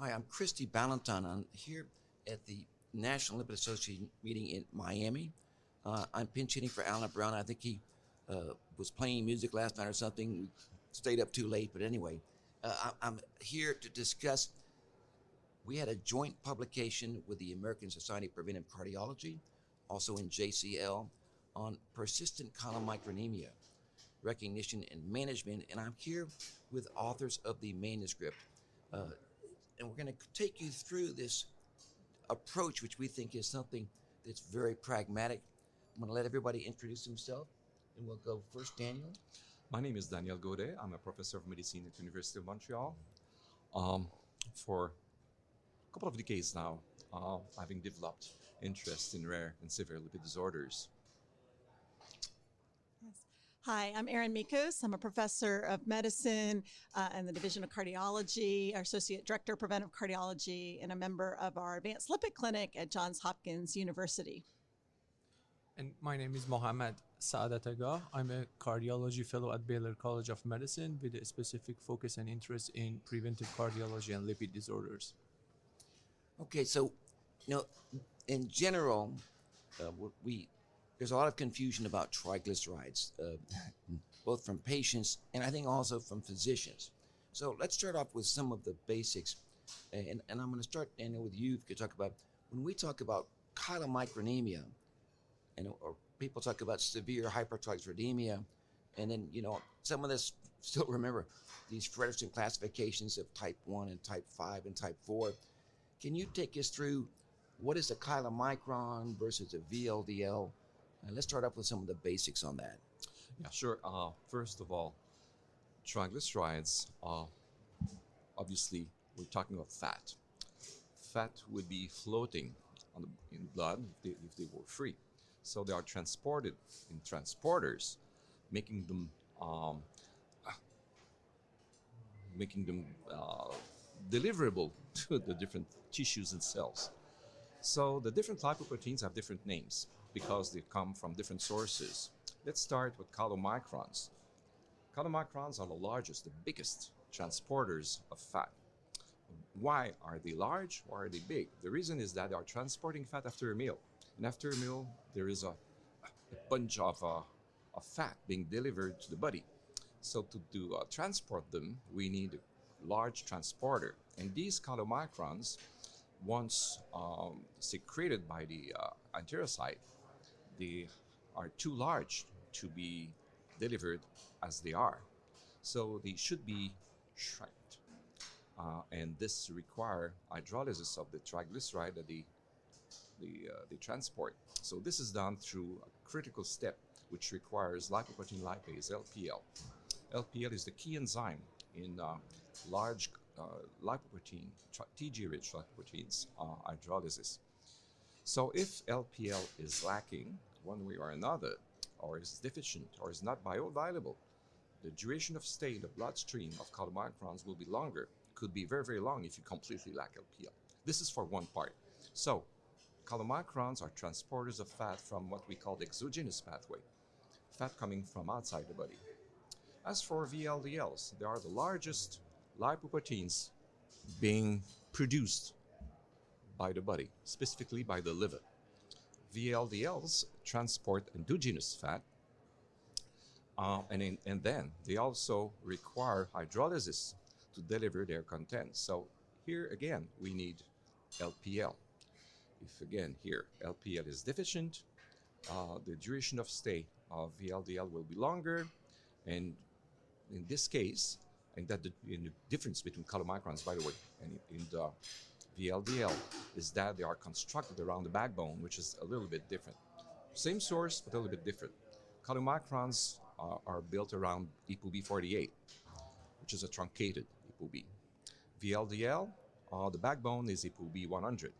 Hi, I'm Christie Ballantyne. I'm here at the National Lipid Association meeting in Miami. I'm pinch hitting for Alan Brown. I think he was playing music last night or something. We stayed up too late, but anyway, I'm here to discuss. We had a joint publication with the American Society of Preventive Cardiology, also in JCL, on persistent chylomicronemia, recognition and management. And I'm here with authors of the manuscript. Uh, and we're going to take you through this approach, which we think is something that's very pragmatic. I'm going to let everybody introduce himself, and we'll go first, Daniel. My name is Daniel Gaudet. I'm a professor of medicine at the University of Montreal. Um, for a couple of decades now, having developed interest in rare and severe lipid disorders. Yes. Hi, I'm Erin Michos. I'm a professor of medicine in the Division of Cardiology, our Associate Director of Preventive Cardiology, and a member of our Advanced Lipid Clinic at Johns Hopkins University. And my name is Mohammad Saadatagah. I'm a cardiology fellow at Baylor College of Medicine with a specific focus and interest in preventive cardiology and lipid disorders. Okay, so, in general, there's a lot of confusion about triglycerides, both from patients and I think also from physicians. So let's start off with some of the basics. And I'm going to start, Daniel, with you. If you could talk about, when we talk about chylomicronemia, or people talk about severe hypertriglyceridemia, and then, some of this still remember these Frederickson classifications of type 1 and type 5 and type 4. Can you take us through what is a chylomicron versus a VLDL? Let's start off with some of the basics on that. Yeah, sure. First of all, triglycerides, obviously, we're talking about fat. Fat would be floating in blood if they were free. So they are transported in transporters, making them deliverable to the different tissues and cells. So the different lipoproteins have different names because they come from different sources. Let's start with chylomicrons. Chylomicrons are the largest, the biggest transporters of fat. Why are they large? Why are they big? The reason is that they are transporting fat after a meal. And after a meal, there is a bunch of fat being delivered to the body. So to transport them, we need a large transporter. And these chylomicrons, once secreted by the enterocyte, they are too large to be delivered as they are. So they should be shrinked. And this require hydrolysis of the triglyceride that they transport. So this is done through a critical step, which requires lipoprotein lipase, LPL. LPL is the key enzyme in large lipoprotein, TG-rich lipoproteins hydrolysis. So if LPL is lacking one way or another, or is deficient, or is not bioavailable, the duration of stay in the bloodstream of chylomicrons will be longer. It could be very, very long if you completely lack LPL. This is for one part. So chylomicrons are transporters of fat from what we call the exogenous pathway, fat coming from outside the body. As for VLDLs, they are the largest lipoproteins being produced by the body, specifically by the liver. VLDLs transport endogenous fat, and then they also require hydrolysis to deliver their content. So here again, we need LPL. If again here LPL is deficient, the duration of stay of VLDL will be longer, and in this case, and that the difference between chylomicrons, by the way, and in the VLDL is that they are constructed around the backbone, which is a little bit different. Same source, but a little bit different. Chylomicrons are built around ApoB48, which is a truncated ApoB. VLDL, the backbone is ApoB100.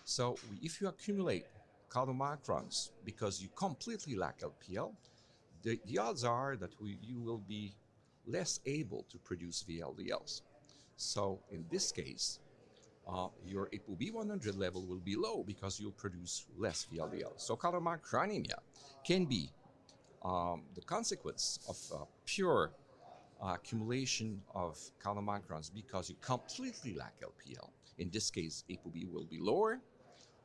So if you accumulate chylomicrons because you completely lack LPL, the odds are that you will be less able to produce VLDLs. So in this case, your ApoB100 level will be low because you'll produce less VLDL. So chylomicronemia can be the consequence of pure accumulation of chylomicrons because you completely lack LPL. In this case, ApoB will be lower,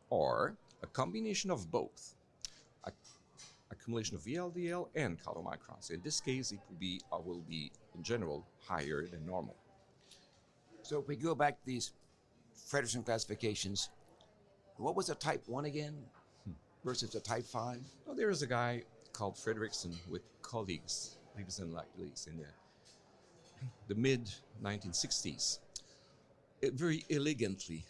or a combination of both, accumulation of VLDL and chylomicrons. In this case, ApoB will be, in general, higher than normal. So if we go back to these Frederickson classifications, what was a type 1 again versus a type 5? Well, there is a guy called Frederickson with colleagues, lives in the mid-1960s. It very elegantly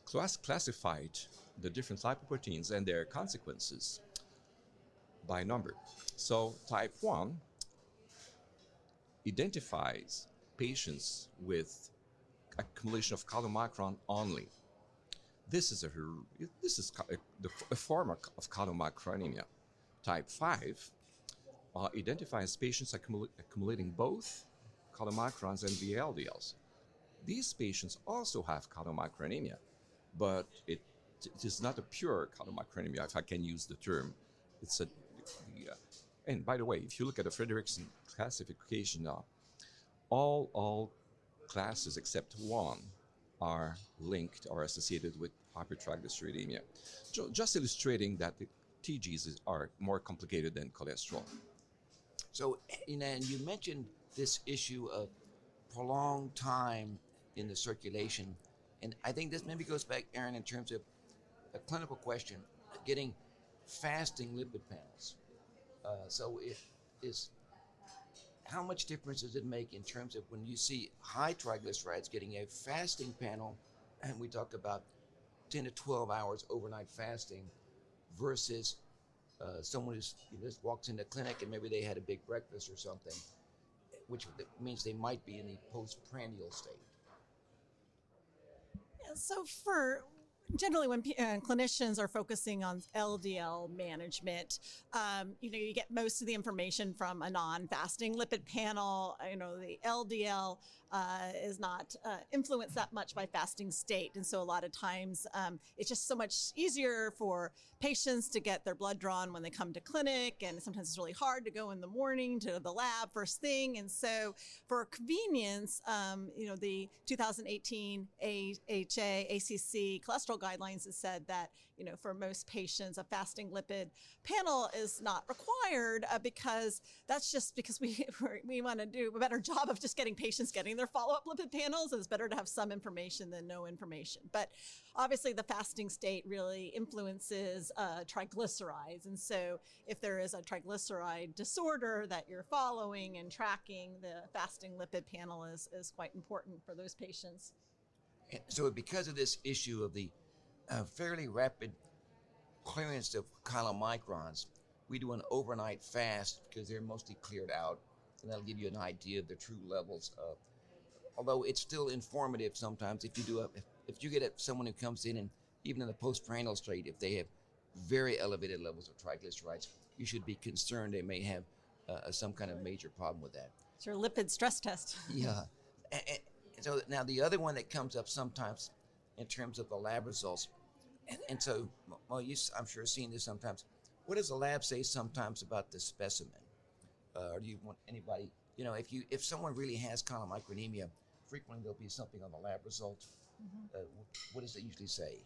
classified the different lipoproteins and their consequences by number. So type 1 identifies patients with accumulation of chylomicron only. This is a form of chylomicronemia. Type 5 identifies patients accumulating both chylomicrons and VLDLs. These patients also have chylomicronemia, but it is not a pure chylomicronemia, if I can use the term. And by the way, if you look at the Frederickson classification, all classes except one are linked or associated with hypertriglyceridemia, just illustrating that the TGs are more complicated than cholesterol. So, and you mentioned this issue of prolonged time in the circulation, and I think this maybe goes back, Erin, in terms of a clinical question, getting fasting lipid panels. So how much difference does it make in terms of when you see high triglycerides getting a fasting panel, and we talk about 10 to 12 hours overnight fasting versus someone who just walks in the clinic and maybe they had a big breakfast or something, which means they might be in the postprandial state. So generally when clinicians are focusing on LDL management, you get most of the information from a non-fasting lipid panel. The LDL is not influenced that much by fasting state. And so a lot of times it's just so much easier for patients to get their blood drawn when they come to clinic. And sometimes it's really hard to go in the morning to the lab first thing. And so for convenience, the 2018 ACC cholesterol guidelines has said that, for most patients, a fasting lipid panel is not required because that's just because we want to do a better job of just getting patients getting their follow-up lipid panels. It's better to have some information than no information. But obviously the fasting state really influences triglycerides. And so if there is a triglyceride disorder that you're following and tracking, the fasting lipid panel is quite important for those patients. So because of this issue of the fairly rapid clearance of chylomicrons, we do an overnight fast because they're mostly cleared out, and that'll give you an idea of the true levels of, although it's still informative sometimes if you get someone who comes in and even in the postprandial state, if they have very elevated levels of triglycerides, you should be concerned they may have some kind of major problem with that. It's your lipid stress test. Yeah. So now the other one that comes up sometimes in terms of the lab results, and so, well, I'm sure seen this sometimes. What does the lab say sometimes about the specimen? Or do you want anybody, if someone really has chylomicronemia, frequently there'll be something on the lab result. Mm-hmm. What does it usually say?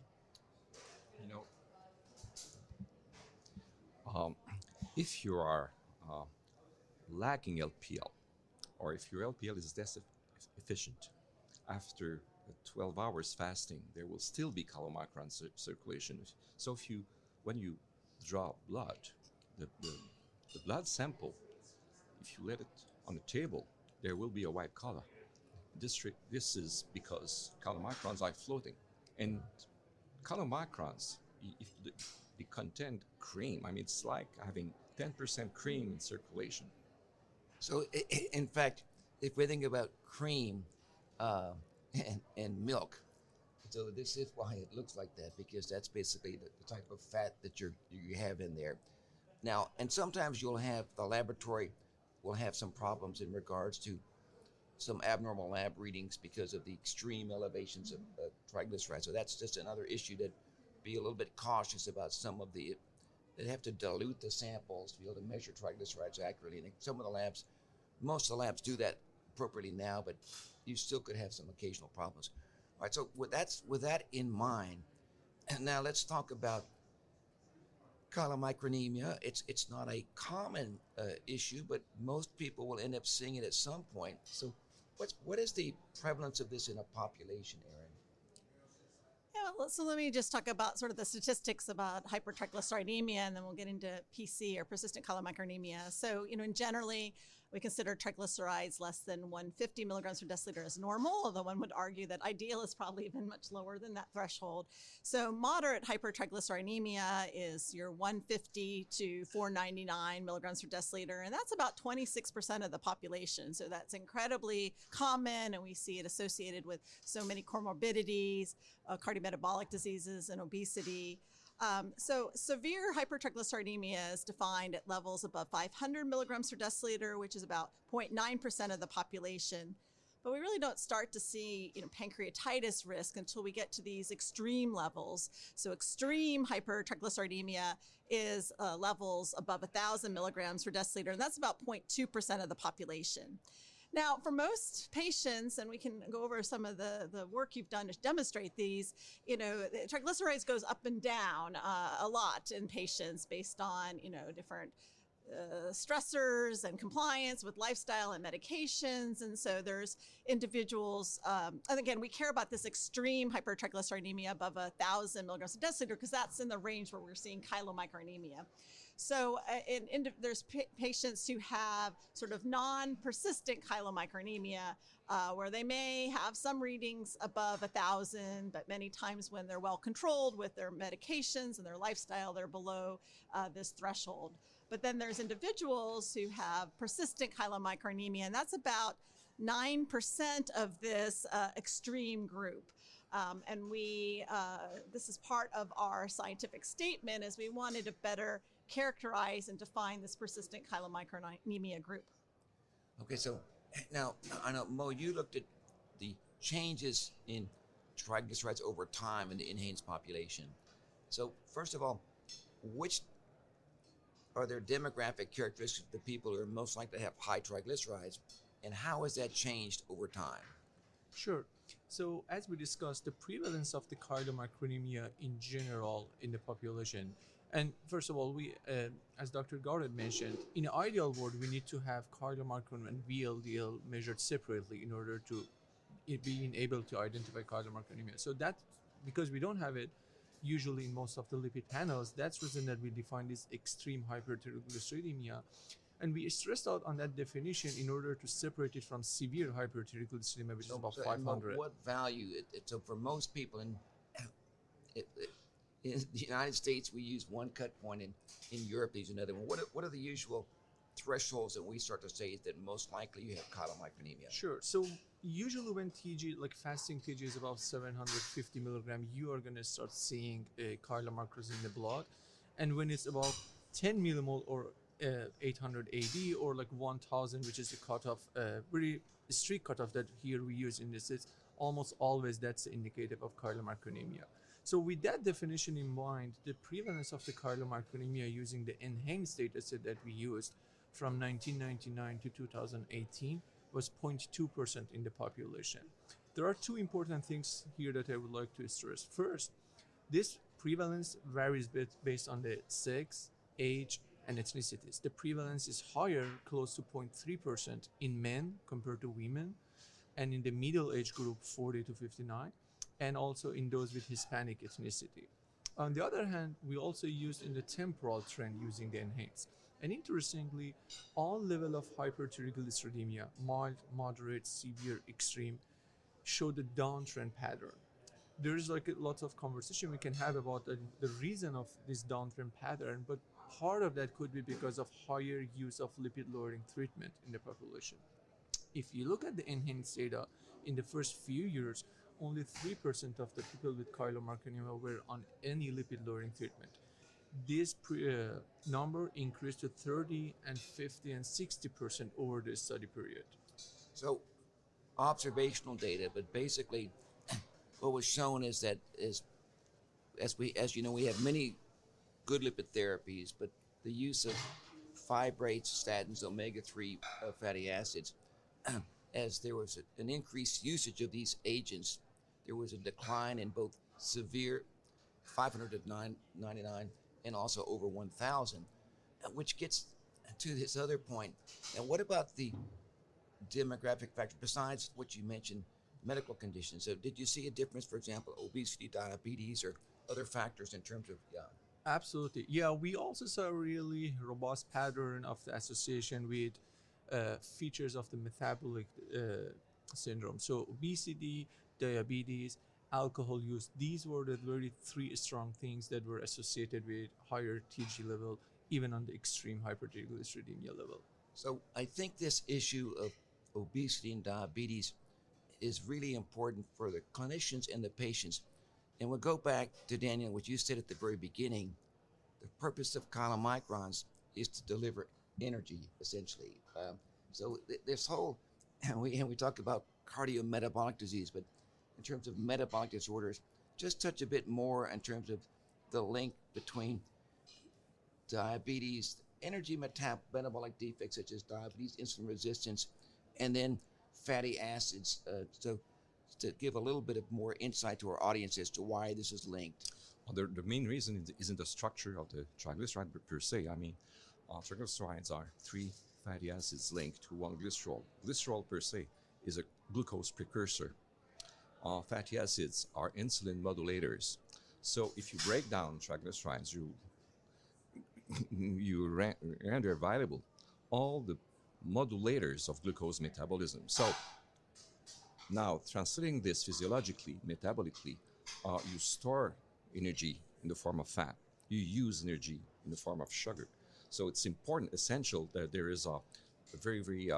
If you are lacking LPL, or if your LPL is less efficient, after 12 hours fasting, there will still be chylomicron circulation. So when you draw blood, the blood sample, if you let it on the table, there will be a white color. This is because chylomicrons are floating. And chylomicrons, if they contain cream. It's like having 10% cream in circulation. So, in fact, if we think about cream and milk, so this is why it looks like that, because that's basically the type of fat that you have in there. Now, and sometimes the laboratory will have some problems in regards to some abnormal lab readings because of the extreme elevations of triglycerides. So that's just another issue that be a little bit cautious about. They have to dilute the samples to be able to measure triglycerides accurately. And some of the labs most of the labs do that appropriately now, but you still could have some occasional problems. All right, so with that in mind, and now let's talk about chylomicronemia. It's not a common issue, but most people will end up seeing it at some point. So what is the prevalence of this in a population, Erin? Yeah, so let me just talk about sort of the statistics about hypertriglyceridemia, and then we'll get into PC or persistent chylomicronemia. So, in generally, we consider triglycerides less than 150 milligrams per deciliter as normal, although one would argue that ideal is probably even much lower than that threshold. So moderate hypertriglyceridemia is your 150 to 499 milligrams per deciliter, and that's about 26% of the population. So that's incredibly common, and we see it associated with so many comorbidities, cardiometabolic diseases, and obesity. So severe hypertriglyceridemia is defined at levels above 500 milligrams per deciliter, which is about 0.9% of the population. But we really don't start to see, pancreatitis risk until we get to these extreme levels. So extreme hypertriglyceridemia is levels above 1,000 milligrams per deciliter, and that's about 0.2% of the population. Now, for most patients, and we can go over some of the work you've done to demonstrate these, triglycerides goes up and down a lot in patients based on, different stressors and compliance with lifestyle and medications. And so there's individuals, and again, we care about this extreme hypertriglyceridemia above 1,000 milligrams per deciliter because that's in the range where we're seeing chylomicronemia. So there's patients who have sort of non-persistent chylomicronemia, where they may have some readings above 1,000, but many times when they're well controlled with their medications and their lifestyle, they're below this threshold. But then there's individuals who have persistent chylomicronemia, and that's about 9% of this extreme group. And this is part of our scientific statement, is we wanted to better characterize and define this persistent chylomicronemia group. Okay, so now I know, Mo, you looked at the changes in triglycerides over time in the NHANES population. So first of all, which are there demographic characteristics of the people who are most likely to have high triglycerides, and how has that changed over time? Sure. So as we discussed, the prevalence of the chylomicronemia in general in the population. And first of all, we, as Dr. Gaudet mentioned, in an ideal world, we need to have chylomicron and VLDL measured separately in order to being able to identify chylomicronemia. So that, because we don't have it usually in most of the lipid panels, that's the reason that we define this extreme hypertriglyceridemia. And we stressed out on that definition in order to separate it from severe hypertriglyceridemia, which is about 500. What value? So for most people in the United States, we use one cut point. In Europe, they use another one. What are the usual thresholds that we start to say that most likely you have chylomicronemia? Sure. So usually when TG, like fasting TG is about 750 milligram, you are going to start seeing chylomicrons in the blood. And when it's about 10 millimole or 800 AD or like 1000, which is the cutoff, very strict cutoff that here we use in this, it's almost always that's indicative of chylomicronemia. So with that definition in mind, the prevalence of the chylomicronemia using the enhanced data set that we used from 1999 to 2018 was 0.2% in the population. There are two important things here that I would like to stress. First, this prevalence varies based on the sex, age, and ethnicities. The prevalence is higher, close to 0.3% in men compared to women, and in the middle age group, 40 to 59, and also in those with Hispanic ethnicity. On the other hand, we also used in the temporal trend using the enhanced. And interestingly, all level of hypertriglyceridemia, mild, moderate, severe, extreme, show the downtrend pattern. There is like a lot of conversation we can have about the reason of this downtrend pattern, but part of that could be because of higher use of lipid-lowering treatment in the population. If you look at the enhanced data, in the first few years, only 3% of the people with chylomicronemia were on any lipid-lowering treatment. This number increased to 30 and 50 and 60% over the study period. So observational data, but basically what was shown is that as you know, we have many good lipid therapies, but the use of fibrates, statins, omega-3 fatty acids, as there was an increased usage of these agents, there was a decline in both severe 500 to 999 and also over 1,000, which gets to this other point. And what about the demographic factor besides what you mentioned, medical conditions? So did you see a difference, for example, obesity, diabetes, or other factors in terms of Absolutely. Yeah, we also saw a really robust pattern of the association with features of the metabolic syndrome. So obesity, diabetes, alcohol use, these were the very three strong things that were associated with higher TG level, even on the extreme hypertriglyceridemia level. So I think this issue of obesity and diabetes is really important for the clinicians and the patients. And we'll go back to Daniel, what you said at the very beginning. The purpose of chylomicrons is to deliver energy, essentially. This whole, and we talk about cardiometabolic disease, but in terms of metabolic disorders, just touch a bit more in terms of the link between diabetes, energy metabolic defects such as diabetes, insulin resistance, and then fatty acids. So to give a little bit of more insight to our audience as to why this is linked. Well, the main reason isn't the structure of the triglyceride per se. I mean, triglycerides are three fatty acids linked to one glycerol. Glycerol per se is a glucose precursor. Fatty acids are insulin modulators. So if you break down triglycerides, you render available all the modulators of glucose metabolism. So now, translating this physiologically, metabolically, you store energy in the form of fat. You use energy in the form of sugar. So it's important, essential, that there is a very, very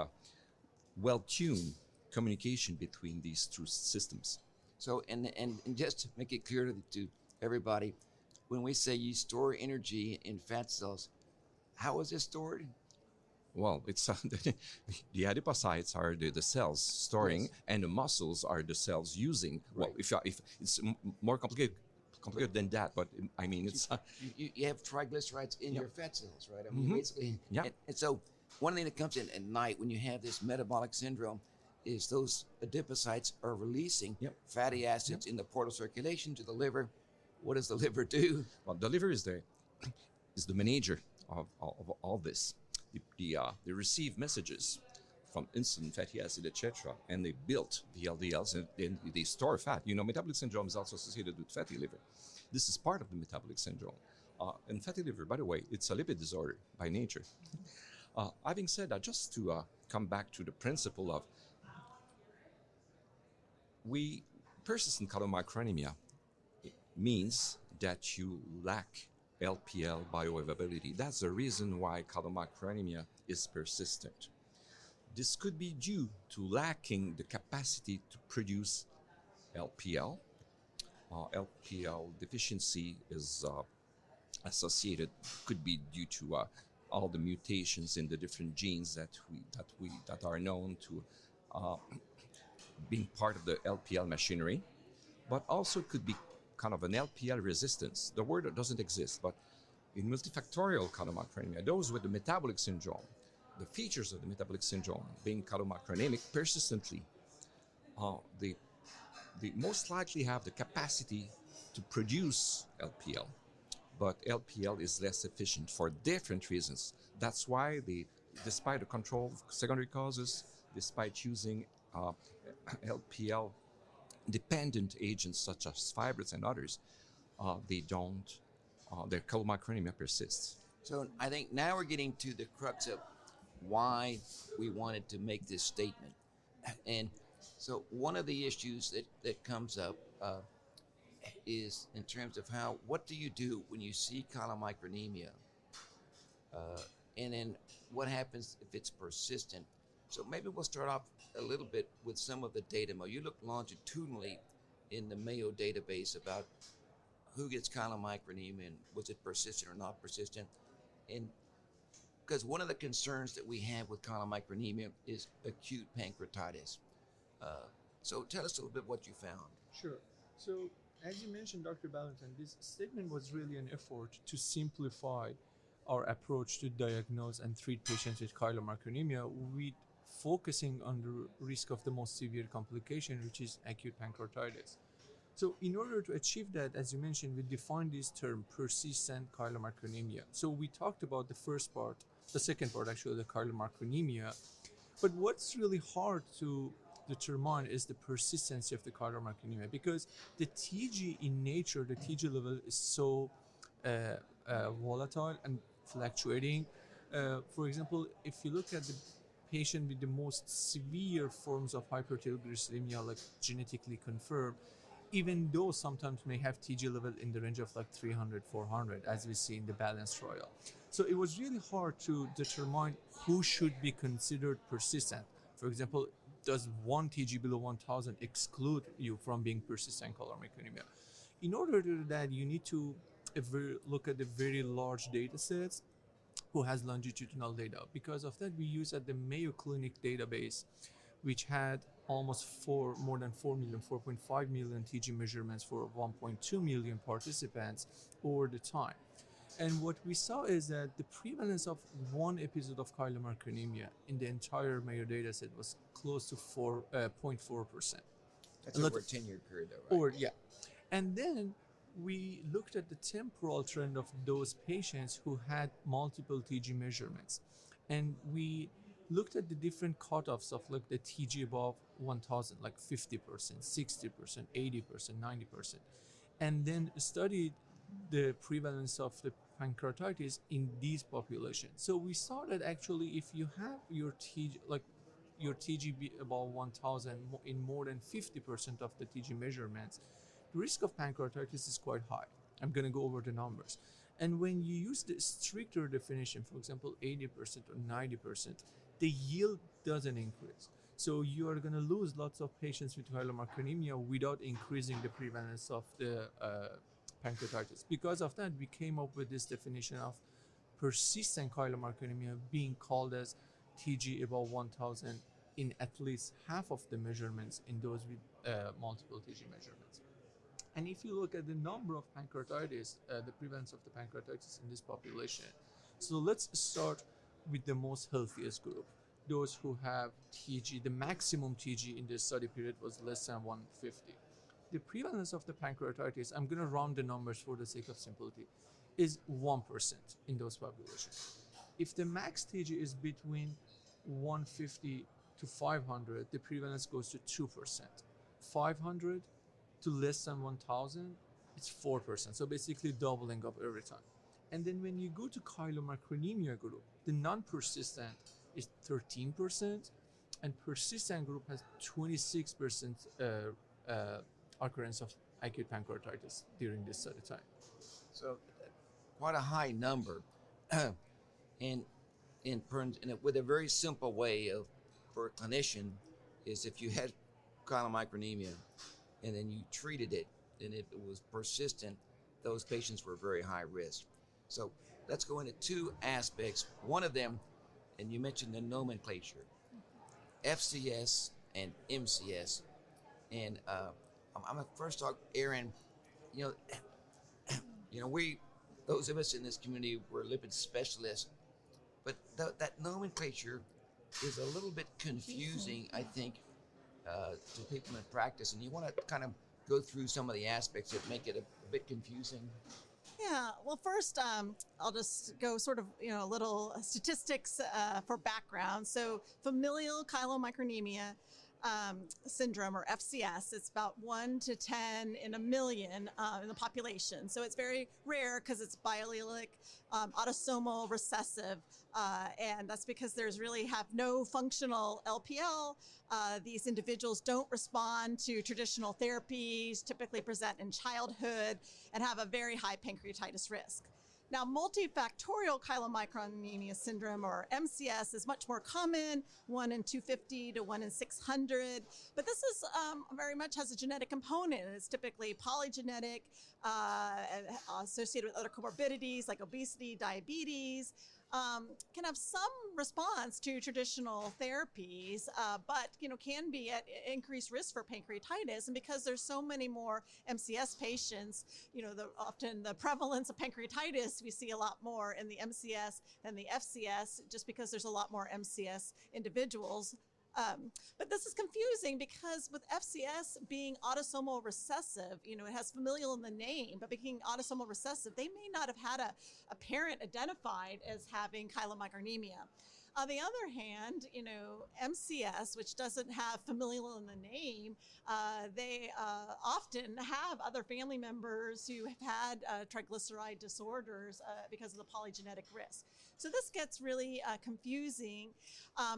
well-tuned communication between these two systems. So, and just to make it clear to everybody, when we say you store energy in fat cells, how is it stored? Well, it's the adipocytes are the cells storing, yes, and the muscles are the cells using. Right. Well, if it's more complicated than that, but I mean, it's you have triglycerides in, yep, your fat cells, right? I mean, mm-hmm, basically, yeah. And so one thing that comes in at night when you have this metabolic syndrome is those adipocytes are releasing, yep, fatty acids, yep, in the portal circulation to the liver. What does the liver do? Well, the liver is the manager of all this. They receive messages from insulin, fatty acid, etc., and they build the LDLs and they store fat. You know, metabolic syndrome is also associated with fatty liver. This is part of the metabolic syndrome. And fatty liver, by the way, it's a lipid disorder by nature. Having said that, just to come back to the principle of persistent chylomicronemia means that you lack LPL bioavailability. That's the reason why chylomicronemia is persistent. This could be due to lacking the capacity to produce LPL. LPL deficiency is associated, could be due to all the mutations in the different genes that are known to being part of the LPL machinery, but also could be kind of an LPL resistance. The word doesn't exist, but in multifactorial chylomicronemia, those with the metabolic syndrome, the features of the metabolic syndrome being chylomicronemic persistently, they most likely have the capacity to produce LPL, but LPL is less efficient for different reasons. That's why despite the control of secondary causes, despite using LPL dependent agents such as fibrates and others, their chylomicronemia persists. So I think now we're getting to the crux of why we wanted to make this statement. And so one of the issues that comes up is in terms of what do you do when you see chylomicronemia? And then what happens if it's persistent? So maybe we'll start off a little bit with some of the data. You look longitudinally in the Mayo database about who gets chylomicronemia and was it persistent or not persistent. And because one of the concerns that we have with chylomicronemia is acute pancreatitis. So tell us a little bit what you found. Sure. So as you mentioned, Dr. Ballantyne, this statement was really an effort to simplify our approach to diagnose and treat patients with chylomicronemia, we focusing on the risk of the most severe complication, which is acute pancreatitis. So in order to achieve that, as you mentioned, we defined this term persistent chylomicronemia. So we talked about the first part, the second part actually, the chylomicronemia. But what's really hard to determine is the persistency of the chylomicronemia, because the TG in nature, the TG level is so volatile and fluctuating. For example, if you look at the patient with the most severe forms of hypertriglyceridemia, like genetically confirmed, even though sometimes may have TG level in the range of like 300, 400, as we see in the BALANCE trial. So it was really hard to determine who should be considered persistent. For example, does one TG below 1000 exclude you from being persistent chylomicronemia? In order to do that, you need to look at the very large data sets who has longitudinal data. Because of that, we use at the Mayo Clinic database, which had almost more than 4 million, 4.5 million TG measurements for 1.2 million participants over the time. And what we saw is that the prevalence of one episode of chylomicronemia in the entire Mayo data set was close to 0.4%. That's over a 10-year period, though, right? Or, yeah. And then we looked at the temporal trend of those patients who had multiple TG measurements. And we looked at the different cutoffs of like the TG above 1000, like 50%, 60%, 80%, 90%, and then studied the prevalence of the pancreatitis in these populations. So we saw that actually if you have your TG above 1000 in more than 50% of the TG measurements, the risk of pancreatitis is quite high. I'm going to go over the numbers. And when you use the stricter definition, for example, 80% or 90%, the yield doesn't increase. So you are going to lose lots of patients with chylomicronemia without increasing the prevalence of the pancreatitis. Because of that, we came up with this definition of persistent chylomicronemia being called as TG above 1000 in at least half of the measurements in those with multiple TG measurements. And if you look at the number of pancreatitis, the prevalence of the pancreatitis in this population, so let's start with the most healthiest group, those who have TG. The maximum TG in this study period was less than 150. The prevalence of the pancreatitis, I'm going to round the numbers for the sake of simplicity, is 1% in those populations. If the max TG is between 150 to 500, the prevalence goes to 2%. 500 to less than 1000, it's 4%. So basically doubling up every time. And then when you go to chylomicronemia group, the non-persistent is 13%, and persistent group has 26% occurrence of acute pancreatitis during this study time. So quite a high number. and with a very simple way for a clinician is if you had chylomicronemia and then you treated it, and if it was persistent, those patients were very high risk. So let's go into two aspects. One of them, and you mentioned the nomenclature, FCS and MCS. And I'm going to first talk, Erin, we, those of us in this community, we're lipid specialists, but that nomenclature is a little bit confusing, I think, to people in practice. And you want to kind of go through some of the aspects that make it a bit confusing. Yeah, well, first, I'll just go sort of, a little statistics for background. So familial chylomicronemia syndrome, or FCS, it's about 1 to 10 in a million in the population. So it's very rare because it's biallelic, autosomal recessive, and that's because there's really have no functional LPL. These individuals don't respond to traditional therapies, typically present in childhood, and have a very high pancreatitis risk. Now, multifactorial chylomicronemia syndrome, or MCS, is much more common, 1 in 250 to 1 in 600. But this is very much has a genetic component. It's typically polygenetic, associated with other comorbidities like obesity, diabetes. can have some response to traditional therapies, but can be at increased risk for pancreatitis. And because there's so many more MCS patients, often the prevalence of pancreatitis, we see a lot more in the MCS than the FCS, just because there's a lot more MCS individuals. But this is confusing because with FCS being autosomal recessive, it has familial in the name, but being autosomal recessive, they may not have had a parent identified as having chylomicronemia. On the other hand, MCS, which doesn't have familial in the name, they often have other family members who have had triglyceride disorders because of the polygenetic risk. So this gets really confusing.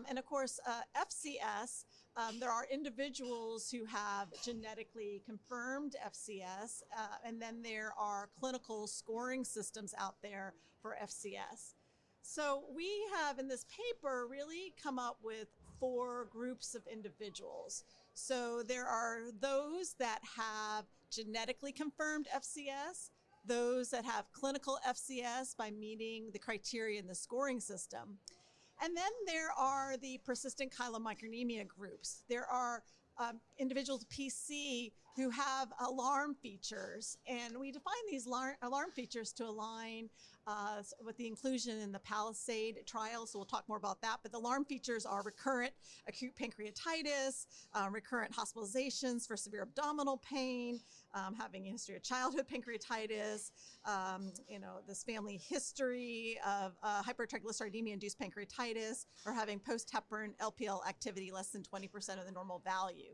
And of course, FCS, there are individuals who have genetically confirmed FCS, and then there are clinical scoring systems out there for FCS. So we have in this paper really come up with 4 groups of individuals. So there are those that have genetically confirmed FCS, those that have clinical FCS by meeting the criteria in the scoring system. And then there are the persistent chylomicronemia groups. There are individuals with PC who have alarm features, and we define these alarm features to align with the inclusion in the Palisade trial, so we'll talk more about that. But the alarm features are recurrent acute pancreatitis, recurrent hospitalizations for severe abdominal pain, having a history of childhood pancreatitis, this family history of hypertriglyceridemia-induced pancreatitis, or having post-heparin LPL activity less than 20% of the normal value.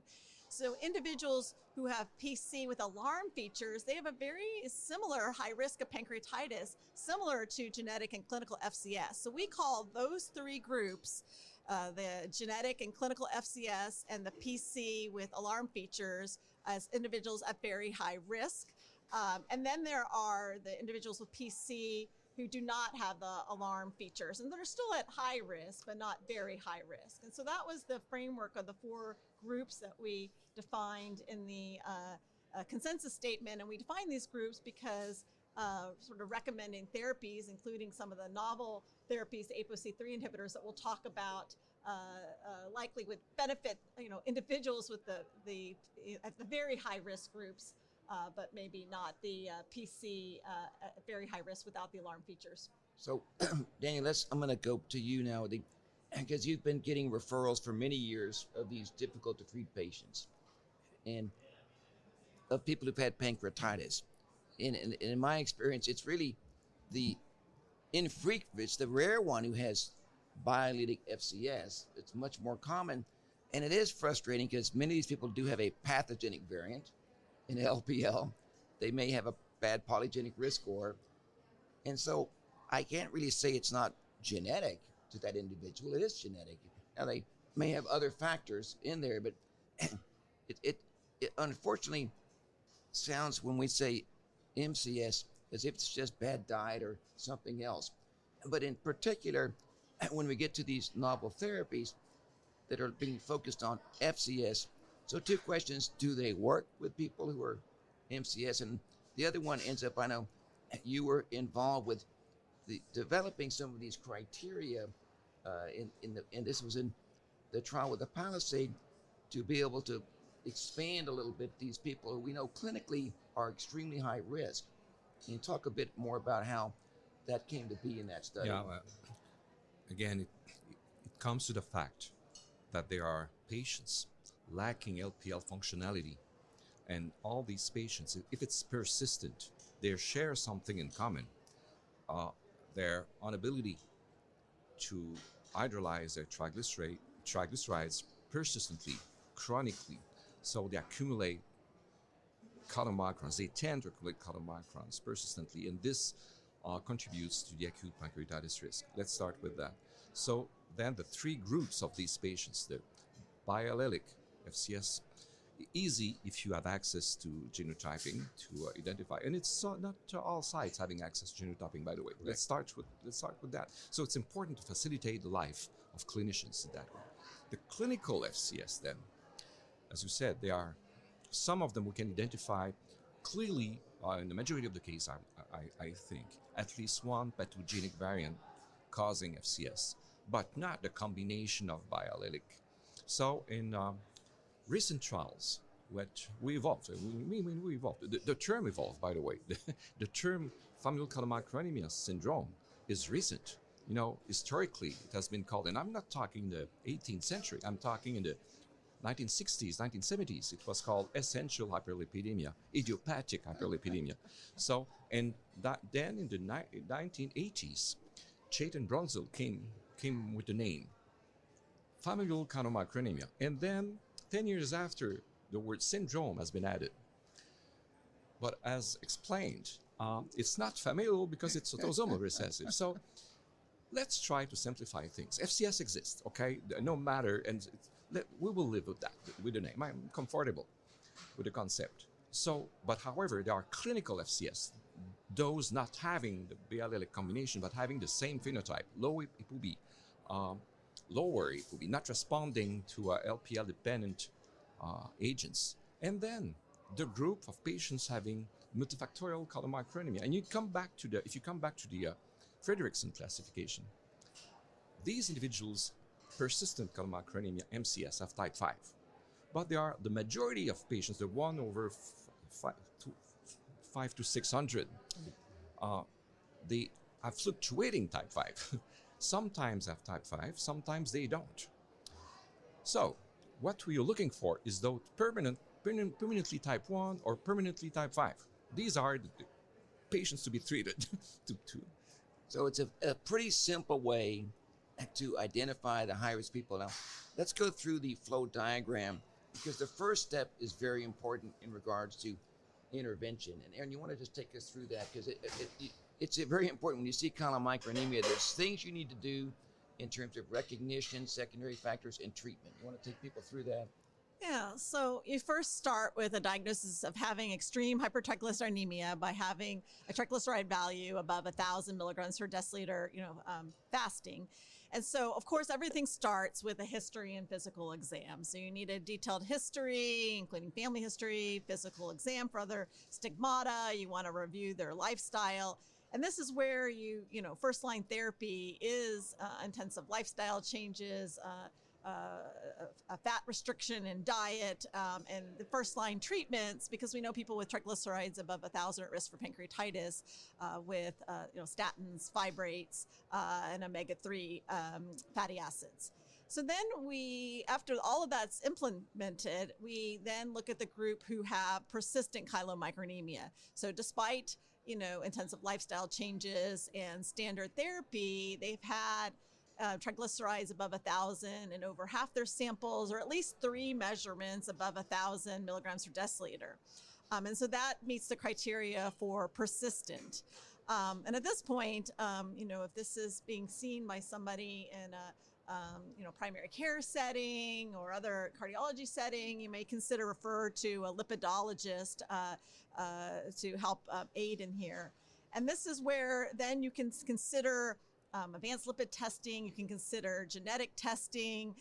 So individuals who have PC with alarm features, they have a very similar high risk of pancreatitis, similar to genetic and clinical FCS. So we call those 3 groups, the genetic and clinical FCS and the PC with alarm features, as individuals at very high risk. And then there are the individuals with PC who do not have the alarm features, and they're still at high risk, but not very high risk. And so that was the framework of the 4 groups that we defined in the consensus statement. And we defined these groups because sort of recommending therapies, including some of the novel therapies, the ApoC3 inhibitors that we'll talk about, likely would benefit individuals with the at the very high risk groups, but maybe not the PC at very high risk without the alarm features. So, Daniel, I'm going to go to you now, because you've been getting referrals for many years of these difficult to treat patients, and of people who've had pancreatitis. In my experience, it's really the infrequent, it's the rare one who has biallelic FCS. It's much more common, and it is frustrating because many of these people do have a pathogenic variant in LPL. They may have a bad polygenic risk score, and so I can't really say it's not genetic to that individual. It is genetic. Now, they may have other factors in there, but it unfortunately sounds, when we say MCS, as if it's just bad diet or something else. But in particular, when we get to these novel therapies that are being focused on FCS, so 2 questions: do they work with people who are MCS? And the other one ends up, I know you were involved with the developing some of these criteria, and this was in the trial with the Palisade, to be able to expand a little bit these people who we know clinically are extremely high risk. Can you talk a bit more about how that came to be in that study? Yeah, again, it comes to the fact that there are patients lacking LPL functionality, and all these patients, if it's persistent, they share something in common. Their inability to hydrolyze their triglycerides persistently, chronically, so they accumulate chylomicrons. They tend to accumulate chylomicrons persistently, and this contributes to the acute pancreatitis risk. Let's start with that. So then the 3 groups of these patients, the biallelic FCS, easy if you have access to genotyping to identify, and it's not all sites having access to genotyping, by the way. Let's start with that. So it's important to facilitate the life of clinicians in that way. The clinical FCS, then, as you said, there are some of them we can identify clearly. In the majority of the case, I think at least one pathogenic variant causing FCS, but not the combination of biallelic. So in recent trials, which we evolved, we evolved. The term evolved, by the way. The term familial chylomicronemia syndrome is recent. You know, historically, it has been called, and I'm not talking the 18th century, I'm talking in the 1960s, 1970s, it was called essential hyperlipidemia, idiopathic hyperlipidemia. So, and that, then in the 1980s, Chait and Brunzel came with the name familial chylomicronemia. And then 10 years after, the word syndrome has been added. But as explained, it's not familial because it's autosomal recessive. So let's try to simplify things. FCS exists, okay? No matter, and we will live with that, with the name. I'm comfortable with the concept. So, but however, there are clinical FCS, those not having the biallelic combination, but having the same phenotype. Low ApoB, lower ApoB, not responding to LPL-dependent agents. And then the group of patients having multifactorial chylomicronemia. And if you come back to the Frederickson classification, these individuals, persistent chylomicronemia, MCS, have type 5. But they are the majority of patients, the 1 over 5 to 600, they are fluctuating type 5. Sometimes have type 5, sometimes they don't. So what we are looking for is those permanently type 1 or permanently type 5. These are the patients to be treated. So it's a pretty simple way to identify the high-risk people. Now, let's go through the flow diagram, because the first step is very important in regards to intervention. And Erin, you want to just take us through that, because it's very important when you see chylomicronemia. There's things you need to do in terms of recognition, secondary factors, and treatment. You want to take people through that? Yeah, so you first start with a diagnosis of having extreme hypertriglyceridemia by having a triglyceride value above 1,000 milligrams per deciliter, fasting. And so, of course, everything starts with a history and physical exam. So you need a detailed history, including family history, physical exam for other stigmata. You want to review their lifestyle. And this is where first line therapy is intensive lifestyle changes, a fat restriction and diet, and the first line treatments, because we know people with triglycerides above 1,000 are at risk for pancreatitis with statins, fibrates, and omega-3 fatty acids. So then after all of that's implemented, we then look at the group who have persistent chylomicronemia. So despite intensive lifestyle changes and standard therapy, they've had triglycerides above 1,000 in over half their samples, or at least 3 measurements above 1,000 milligrams per deciliter. And so that meets the criteria for persistent. And at this point, if this is being seen by somebody in a primary care setting or other cardiology setting, you may consider refer to a lipidologist to help aid in here. And this is where then you can consider advanced lipid testing. You can consider genetic testing.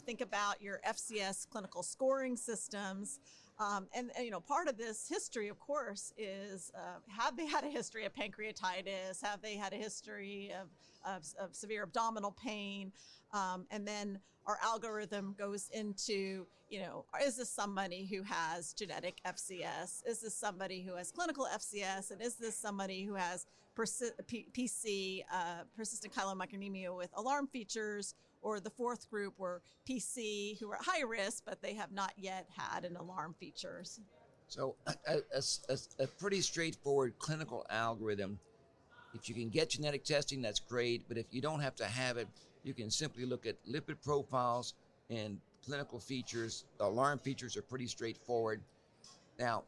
Think about your FCS clinical scoring systems. And part of this history, of course, is have they had a history of pancreatitis? Have they had a history of severe abdominal pain? And then our algorithm goes into, is this somebody who has genetic FCS? Is this somebody who has clinical FCS? And is this somebody who has PC, persistent chylomicronemia with alarm features? Or the fourth group were PC, who are high risk, but they have not yet had an alarm features. So a pretty straightforward clinical algorithm. If you can get genetic testing, that's great. But if you don't have to have it, you can simply look at lipid profiles and clinical features. The alarm features are pretty straightforward. Now,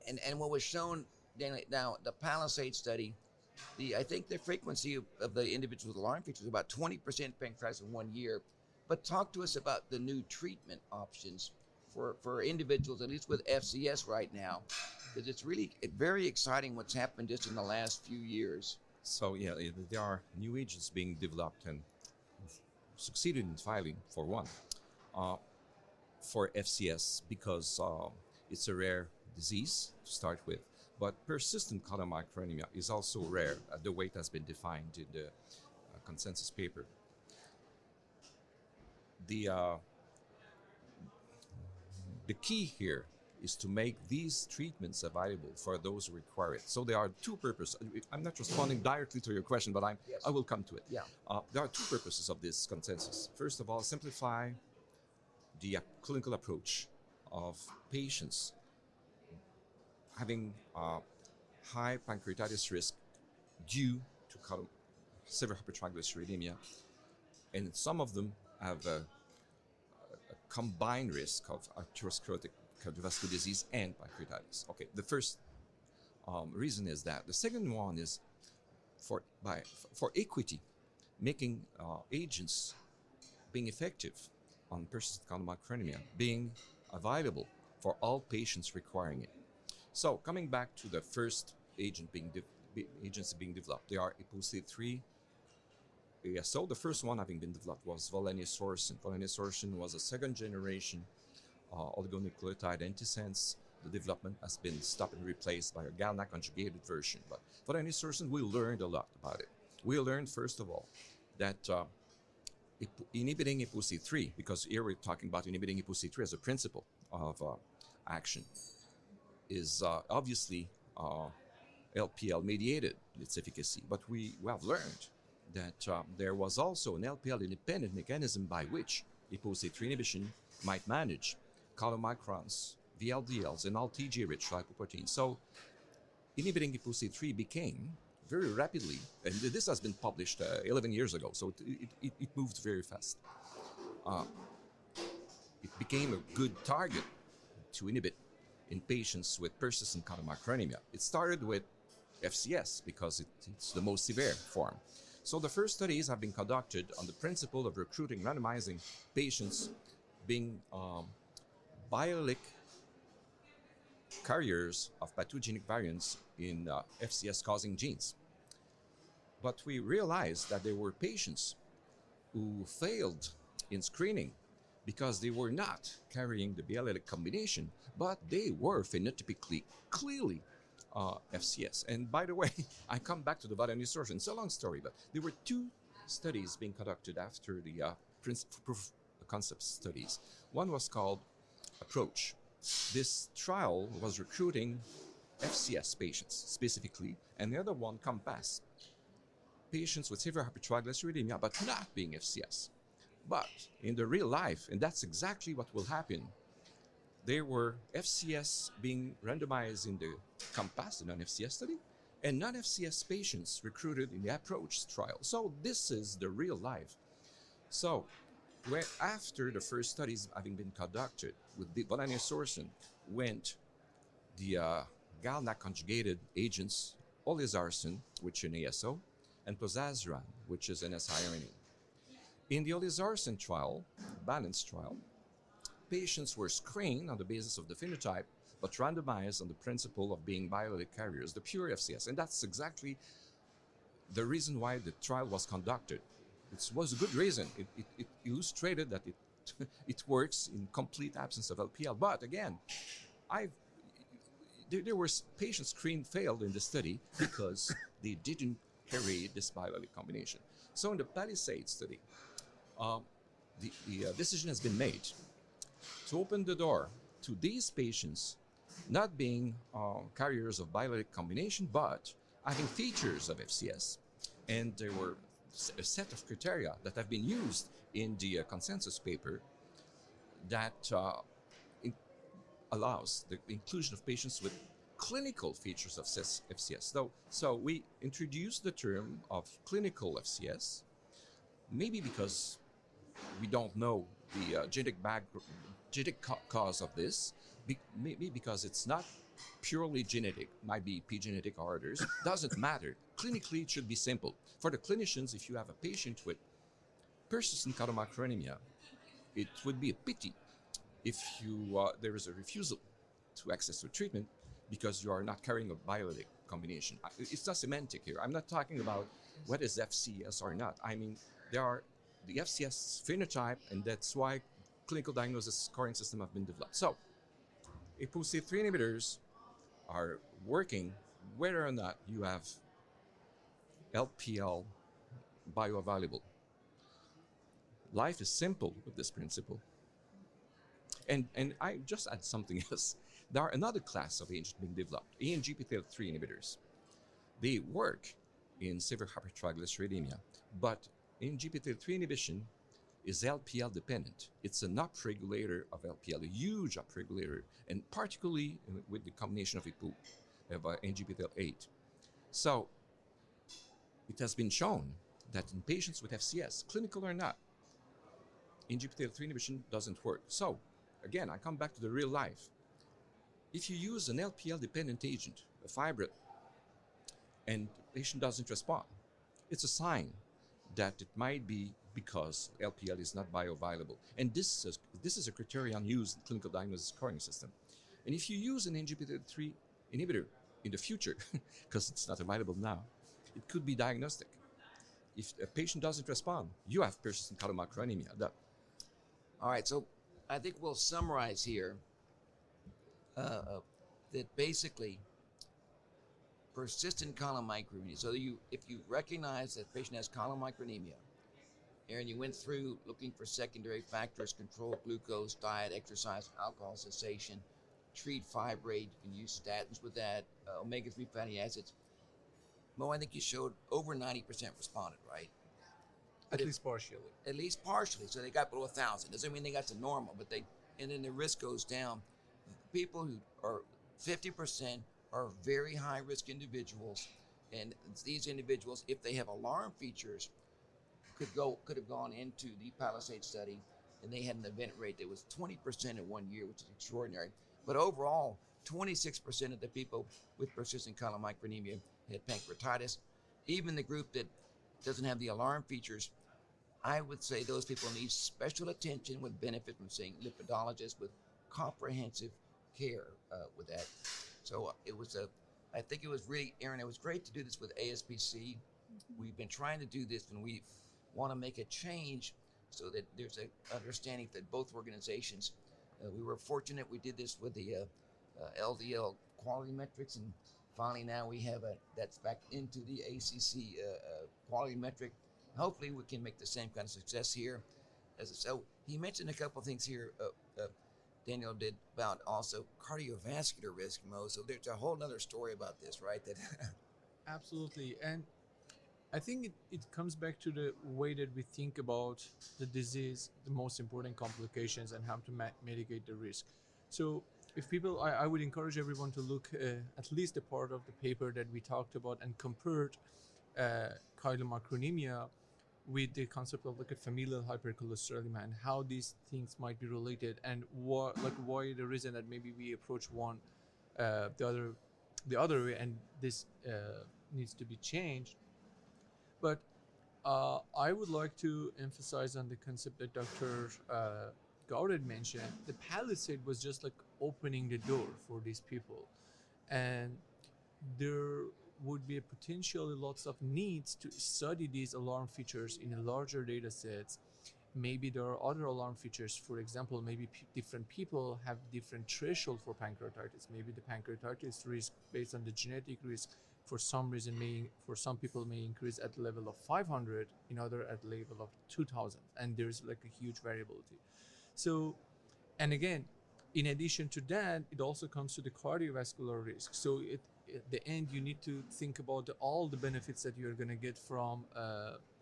and what was shown, now the Palisade study, I think the frequency of the individuals with alarm features is about 20% pancreatitis in 1 year. But talk to us about the new treatment options for individuals, at least with FCS right now, because it's really very exciting what's happened just in the last few years. So yeah, there are new agents being developed and succeeded in filing for one for FCS because it's a rare disease to start with. But persistent chylomicronemia is also rare. The way it has been defined in the consensus paper. The key here is to make these treatments available for those who require it. So there are two purposes. I'm not responding directly to your question, but Yes. I will come to it. Yeah. There are two purposes of this consensus. First of all, simplify the clinical approach of patients having high pancreatitis risk due to severe hypertriglyceridemia, and some of them have a combined risk of atherosclerotic cardiovascular disease and pancreatitis. Okay, the first reason is that. The second one is for equity, making agents being effective on persistent chylomicronemia being available for all patients requiring it. So coming back to the first agents being developed, they are ApoC3 ASO. The first one having been developed was volanesorsen. Volanesorsen was a second generation oligonucleotide antisense. The development has been stopped and replaced by a GalNAc conjugated version. But volanesorsen, we learned a lot about it. We learned, first of all, that inhibiting ApoC3, because here we're talking about inhibiting ApoC3 as a principle of action, is obviously LPL mediated its efficacy. But we have learned that there was also an LPL independent mechanism by which ApoC3 inhibition might manage chylomicrons, VLDLs, and all TG-rich lipoproteins. So inhibiting ApoC3 became very rapidly, and this has been published 11 years ago, so it moved very fast. It became a good target to inhibit in patients with persistent chylomicronemia. It started with FCS because it's the most severe form. So the first studies have been conducted on the principle of recruiting, randomizing patients being biallelic carriers of pathogenic variants in FCS-causing genes. But we realized that there were patients who failed in screening because they were not carrying the biallelic combination, but they were phenotypically clearly FCS. And by the way, I come back to the volanesorsen. It's a long story, but there were two studies being conducted after the proof of concept studies. One was called Approach. This trial was recruiting FCS patients specifically, and the other one, Compass, patients with severe hypertriglyceridemia but not being FCS. But in the real life, and that's exactly what will happen, there were FCS being randomized in the Compass, the non-FCS study, and non-FCS patients recruited in the Approach trial. So this is the real life. So after the first studies having been conducted with the volanesorsen, went the GalNAc conjugated agents, olezarsen, which is an ASO, and plozasiran, which is an siRNA. In the olezarsen trial, BALANCE trial, patients were screened on the basis of the phenotype, but randomized on the principle of being biallelic carriers, the pure FCS. And that's exactly the reason why the trial was conducted. It was a good reason. It illustrated that it works in complete absence of LPL. But again, there were patients screened failed in the study because they didn't carry this biallelic combination. So in the Palisade study, the decision has been made to open the door to these patients not being carriers of biallelic combination, but having features of FCS. And there were a set of criteria that have been used in the consensus paper that allows the inclusion of patients with clinical features of FCS. So we introduced the term of clinical FCS, maybe because we don't know the genetic cause of this, maybe because it's not purely genetic, might be epigenetic or others, doesn't matter. Clinically, it should be simple. For the clinicians, if you have a patient with persistent chylomicronemia, it would be a pity if there is a refusal to access to treatment because you are not carrying a biallelic combination. It's not semantic here. I'm not talking about what is FCS or not. I mean, there are the FCS phenotype, and that's why clinical diagnosis scoring system have been developed. So, ApoC3 inhibitors are working whether or not you have LPL bioavailable. Life is simple with this principle. And I just add something else. There are another class of agents being developed, ANGPTL3 inhibitors. They work in severe hypertriglyceridemia, but ANGPTL3 inhibition is LPL dependent. It's an upregulator of LPL, a huge upregulator, and particularly with the combination of ANGPTL8. So it has been shown that in patients with FCS, clinical or not, ANGPTL3 inhibition doesn't work. So again, I come back to the real life. If you use an LPL-dependent agent, a fibrate, and the patient doesn't respond, it's a sign that it might be because LPL is not bioavailable. And this is a criterion used in clinical diagnosis scoring system. And if you use an ANGPTL3 inhibitor in the future, because it's not available now, it could be diagnostic. If a patient doesn't respond, you have persistent chylomicronemia. All right, so I think we'll summarize here that basically persistent chylomicronemia. So if you recognize that the patient has chylomicronemia, Erin, you went through looking for secondary factors, control glucose, diet, exercise, alcohol cessation, treat fibrate. You can use statins with that, omega-3 fatty acids. Mo, I think you showed over 90% responded, right? At least partially. At least partially. So they got below 1,000. Doesn't mean they got to normal, but and then the risk goes down. People who are 50% are very high risk individuals, and these individuals, if they have alarm features, could have gone into the Palisade study, and they had an event rate that was 20% in 1 year, which is extraordinary. But overall, 26% of the people with persistent chylomicronemia had pancreatitis. Even the group that doesn't have the alarm features, I would say those people need special attention, would benefit from seeing lipidologists with comprehensive care with that. So I think it was really, Erin, it was great to do this with ASPC. We've been trying to do this when we want to make a change so that there's an understanding that both organizations, we were fortunate we did this with the LDL quality metrics, and finally now we have that's back into the ACC quality metric. Hopefully we can make the same kind of success here. So he mentioned a couple of things here, Daniel did, about also cardiovascular risk, Mo. So there's a whole other story about this, right? That Absolutely. And I think it comes back to the way that we think about the disease, the most important complications, and how to mitigate the risk. So if people, I would encourage everyone to look at least a part of the paper that we talked about and compared chylomicronemia with the concept of like a familial hypercholesterolemia and how these things might be related, and why the reason that maybe we approach one the other way, and this needs to be changed. But I would like to emphasize on the concept that Dr. Gaudet mentioned. The Palisade was just like opening the door for these people, and there would be potentially lots of needs to study these alarm features in a larger data sets. Maybe there are other alarm features. For example, maybe different people have different threshold for pancreatitis. Maybe the pancreatitis risk based on the genetic risk for some reason for some people may increase at the level of 500, in other at the level of 2,000, and there's like a huge variability. So, and again, in addition to that, it also comes to the cardiovascular risk. So at the end, you need to think about all the benefits that you're going to get from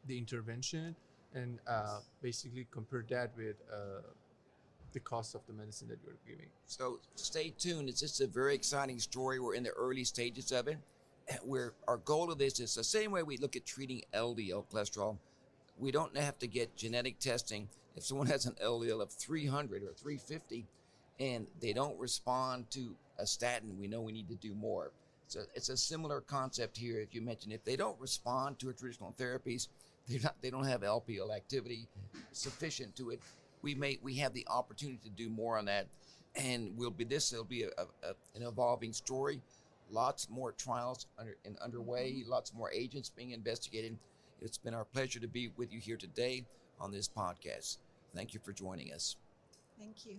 the intervention, and basically compare that with the cost of the medicine that you're giving. So stay tuned. It's just a very exciting story. We're in the early stages of it. Where our goal of this is the same way we look at treating LDL cholesterol. We don't have to get genetic testing. If someone has an LDL of 300 or 350 and they don't respond to a statin, we know we need to do more. So it's a similar concept here. If you mentioned, if they don't respond to traditional therapies, they don't have LPL activity sufficient to it, we have the opportunity to do more on that, and it'll be an evolving story. Lots more trials underway, lots more agents being investigated. It's been our pleasure to be with you here today on this podcast. Thank you for joining us. Thank you.